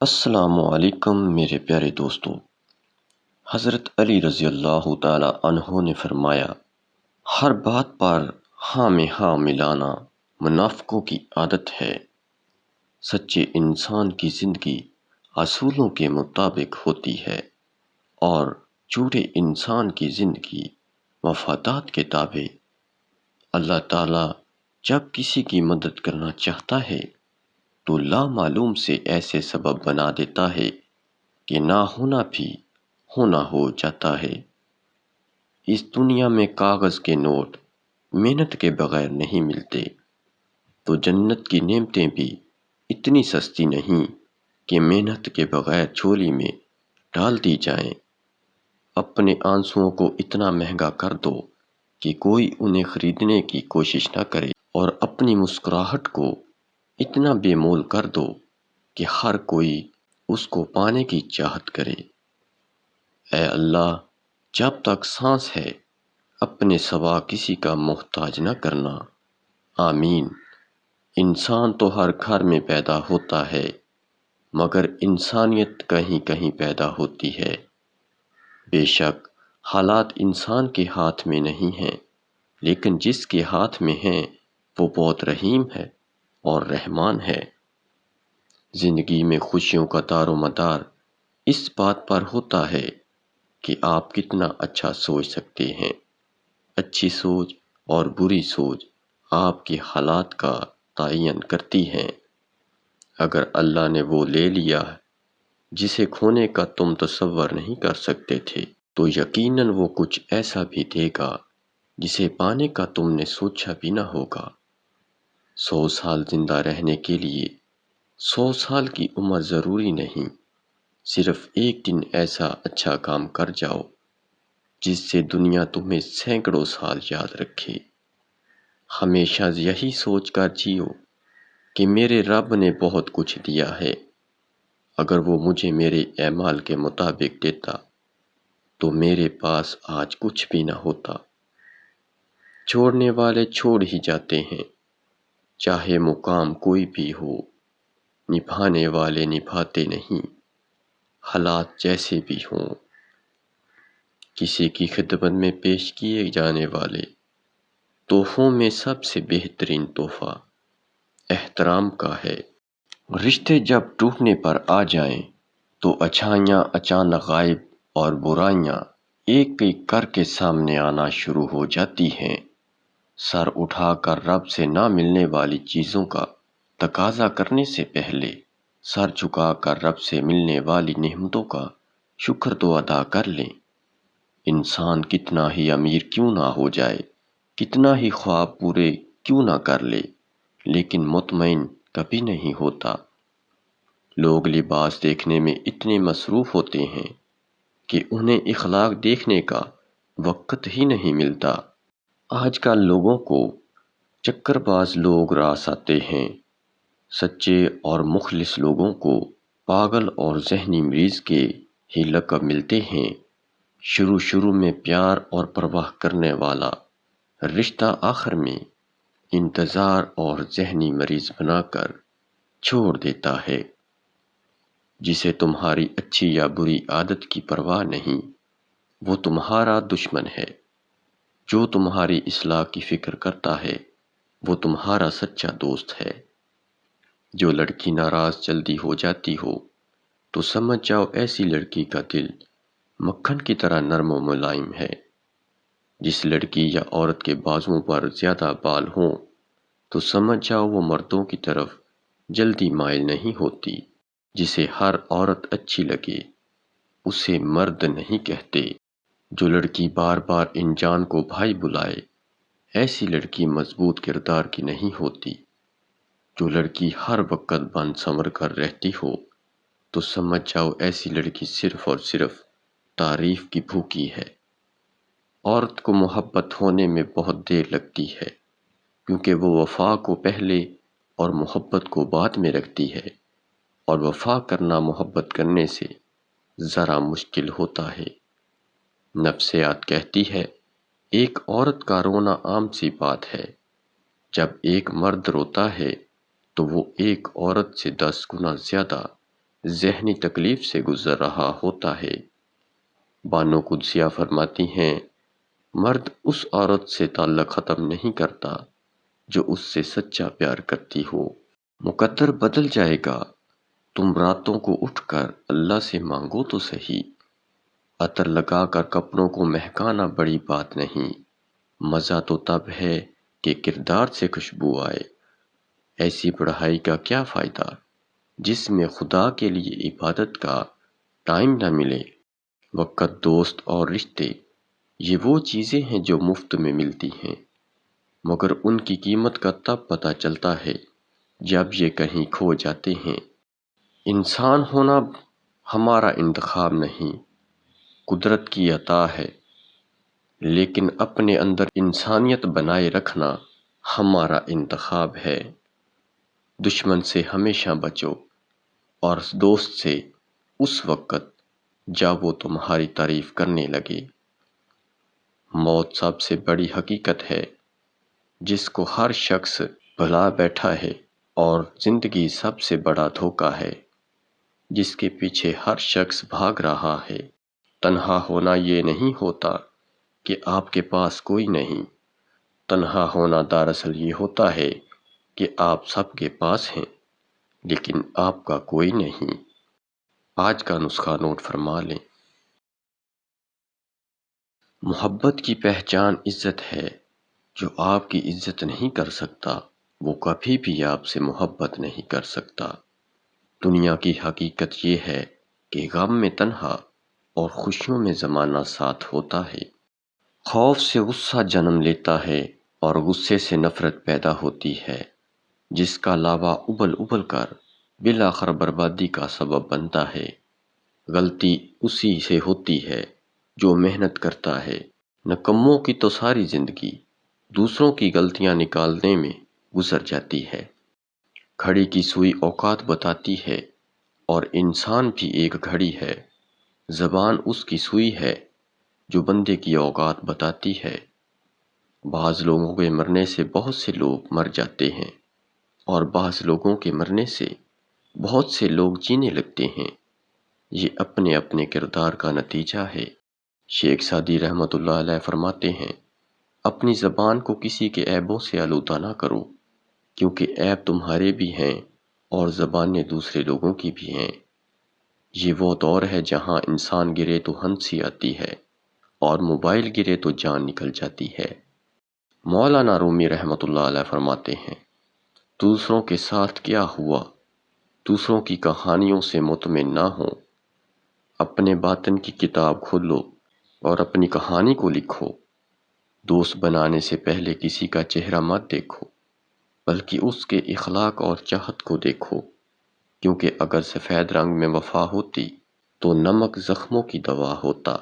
السلام علیکم میرے پیارے دوستو۔ حضرت علی رضی اللہ تعالی عنہ نے فرمایا، ہر بات پر ہاں میں ہاں ملانا منافقوں کی عادت ہے۔ سچے انسان کی زندگی اصولوں کے مطابق ہوتی ہے اور جھوٹے انسان کی زندگی مفادات کے تابع۔ اللہ تعالیٰ جب کسی کی مدد کرنا چاہتا ہے تو لامعلوم سے ایسے سبب بنا دیتا ہے کہ نہ ہونا بھی ہونا ہو جاتا ہے۔ اس دنیا میں کاغذ کے نوٹ محنت کے بغیر نہیں ملتے، تو جنت کی نعمتیں بھی اتنی سستی نہیں کہ محنت کے بغیر جھولی میں ڈال دی جائیں۔ اپنے آنسوؤں کو اتنا مہنگا کر دو کہ کوئی انہیں خریدنے کی کوشش نہ کرے، اور اپنی مسکراہٹ کو اتنا بے مول کر دو کہ ہر کوئی اس کو پانے کی چاہت کرے۔ اے اللہ، جب تک سانس ہے اپنے سوا کسی کا محتاج نہ کرنا۔ آمین۔ انسان تو ہر گھر میں پیدا ہوتا ہے، مگر انسانیت کہیں کہیں پیدا ہوتی ہے۔ بے شک حالات انسان کے ہاتھ میں نہیں ہیں، لیکن جس کے ہاتھ میں ہیں وہ بہت رحیم ہے اور رحمان ہے۔ زندگی میں خوشیوں کا دار و مدار اس بات پر ہوتا ہے کہ آپ کتنا اچھا سوچ سکتے ہیں۔ اچھی سوچ اور بری سوچ آپ کے حالات کا تعین کرتی ہیں۔ اگر اللہ نے وہ لے لیا جسے کھونے کا تم تصور نہیں کر سکتے تھے، تو یقیناً وہ کچھ ایسا بھی دے گا جسے پانے کا تم نے سوچا بھی نہ ہوگا۔ 100 سال زندہ رہنے کے لیے 100 سال کی عمر ضروری نہیں، صرف ایک دن ایسا اچھا کام کر جاؤ جس سے دنیا تمہیں سینکڑوں سال یاد رکھے۔ ہمیشہ یہی سوچ کر جیو کہ میرے رب نے بہت کچھ دیا ہے، اگر وہ مجھے میرے اعمال کے مطابق دیتا تو میرے پاس آج کچھ بھی نہ ہوتا۔ چھوڑنے والے چھوڑ ہی جاتے ہیں، چاہے مقام کوئی بھی ہو۔ نبھانے والے نبھاتے نہیں، حالات جیسے بھی ہوں۔ کسی کی خدمت میں پیش کیے جانے والے تحفوں میں سب سے بہترین تحفہ احترام کا ہے۔ رشتے جب ٹوٹنے پر آ جائیں تو اچھائیاں اچانک غائب اور برائیاں ایک ایک کر کے سامنے آنا شروع ہو جاتی ہیں۔ سر اٹھا کر رب سے نہ ملنے والی چیزوں کا تقاضا کرنے سے پہلے سر جھکا کر رب سے ملنے والی نعمتوں کا شکر تو ادا کر لیں۔ انسان کتنا ہی امیر کیوں نہ ہو جائے، کتنا ہی خواب پورے کیوں نہ کر لے، لیکن مطمئن کبھی نہیں ہوتا۔ لوگ لباس دیکھنے میں اتنے مصروف ہوتے ہیں کہ انہیں اخلاق دیکھنے کا وقت ہی نہیں ملتا۔ آج کل لوگوں کو چکر باز لوگ راس آتے ہیں، سچے اور مخلص لوگوں کو پاگل اور ذہنی مریض کے ہی لقب ملتے ہیں۔ شروع میں پیار اور پرواہ کرنے والا رشتہ آخر میں انتظار اور ذہنی مریض بنا کر چھوڑ دیتا ہے۔ جسے تمہاری اچھی یا بری عادت کی پرواہ نہیں، وہ تمہارا دشمن ہے۔ جو تمہاری اصلاح کی فکر کرتا ہے وہ تمہارا سچا دوست ہے۔ جو لڑکی ناراض جلدی ہو جاتی ہو تو سمجھ جاؤ ایسی لڑکی کا دل مکھن کی طرح نرم و ملائم ہے۔ جس لڑکی یا عورت کے بازوؤں پر زیادہ بال ہوں تو سمجھ جاؤ وہ مردوں کی طرف جلدی مائل نہیں ہوتی۔ جسے ہر عورت اچھی لگے اسے مرد نہیں کہتے۔ جو لڑکی بار بار انجان کو بھائی بلائے ایسی لڑکی مضبوط کردار کی نہیں ہوتی۔ جو لڑکی ہر وقت بن سنور کر رہتی ہو تو سمجھ جاؤ ایسی لڑکی صرف اور صرف تعریف کی بھوکی ہے۔ عورت کو محبت ہونے میں بہت دیر لگتی ہے، کیونکہ وہ وفا کو پہلے اور محبت کو بعد میں رکھتی ہے، اور وفا کرنا محبت کرنے سے ذرا مشکل ہوتا ہے۔ نفسیات کہتی ہے ایک عورت کا رونا عام سی بات ہے، جب ایک مرد روتا ہے تو وہ ایک عورت سے 10 گنا زیادہ ذہنی تکلیف سے گزر رہا ہوتا ہے۔ بانو قدسیہ فرماتی ہیں، مرد اس عورت سے تعلق ختم نہیں کرتا جو اس سے سچا پیار کرتی ہو۔ مقدر بدل جائے گا، تم راتوں کو اٹھ کر اللہ سے مانگو تو صحیح۔ عطر لگا کر کپڑوں کو مہکانا بڑی بات نہیں، مزہ تو تب ہے کہ کردار سے خوشبو آئے۔ ایسی پڑھائی کا کیا فائدہ جس میں خدا کے لیے عبادت کا ٹائم نہ ملے۔ وقت، دوست اور رشتے، یہ وہ چیزیں ہیں جو مفت میں ملتی ہیں، مگر ان کی قیمت کا تب پتہ چلتا ہے جب یہ کہیں کھو جاتے ہیں۔ انسان ہونا ہمارا انتخاب نہیں، قدرت کی عطا ہے، لیکن اپنے اندر انسانیت بنائے رکھنا ہمارا انتخاب ہے۔ دشمن سے ہمیشہ بچو اور دوست سے اس وقت جب وہ تمہاری تعریف کرنے لگے۔ موت سب سے بڑی حقیقت ہے جس کو ہر شخص بھلا بیٹھا ہے، اور زندگی سب سے بڑا دھوکہ ہے جس کے پیچھے ہر شخص بھاگ رہا ہے۔ تنہا ہونا یہ نہیں ہوتا کہ آپ کے پاس کوئی نہیں، تنہا ہونا دراصل یہ ہوتا ہے کہ آپ سب کے پاس ہیں لیکن آپ کا کوئی نہیں۔ آج کا نسخہ نوٹ فرما لیں۔ محبت کی پہچان عزت ہے۔ جو آپ کی عزت نہیں کر سکتا وہ کبھی بھی آپ سے محبت نہیں کر سکتا۔ دنیا کی حقیقت یہ ہے کہ غم میں تنہا اور خوشیوں میں زمانہ ساتھ ہوتا ہے۔ خوف سے غصہ جنم لیتا ہے اور غصے سے نفرت پیدا ہوتی ہے، جس کا لاوا ابل ابل کر بالآخر بربادی کا سبب بنتا ہے۔ غلطی اسی سے ہوتی ہے جو محنت کرتا ہے۔ نکموں کی تو ساری زندگی دوسروں کی غلطیاں نکالنے میں گزر جاتی ہے۔ گھڑی کی سوئی اوقات بتاتی ہے اور انسان بھی ایک گھڑی ہے۔ زبان اس کی سوئی ہے جو بندے کی اوقات بتاتی ہے۔ بعض لوگوں کے مرنے سے بہت سے لوگ مر جاتے ہیں اور بعض لوگوں کے مرنے سے بہت سے لوگ جینے لگتے ہیں۔ یہ اپنے اپنے کردار کا نتیجہ ہے۔ شیخ سعدی رحمۃ اللہ علیہ فرماتے ہیں، اپنی زبان کو کسی کے عیبوں سے آلودہ نہ کرو، کیونکہ عیب تمہارے بھی ہیں اور زبانیں دوسرے لوگوں کی بھی ہیں۔ یہ وہ دور ہے جہاں انسان گرے تو ہنسی آتی ہے اور موبائل گرے تو جان نکل جاتی ہے۔ مولانا رومی رحمۃ اللہ علیہ فرماتے ہیں، دوسروں کے ساتھ کیا ہوا، دوسروں کی کہانیوں سے مطمئن نہ ہو، اپنے باطن کی کتاب کھولو اور اپنی کہانی کو لکھو۔ دوست بنانے سے پہلے کسی کا چہرہ مت دیکھو، بلکہ اس کے اخلاق اور چاہت کو دیکھو، کیونکہ اگر سفید رنگ میں وفا ہوتی تو نمک زخموں کی دوا ہوتا۔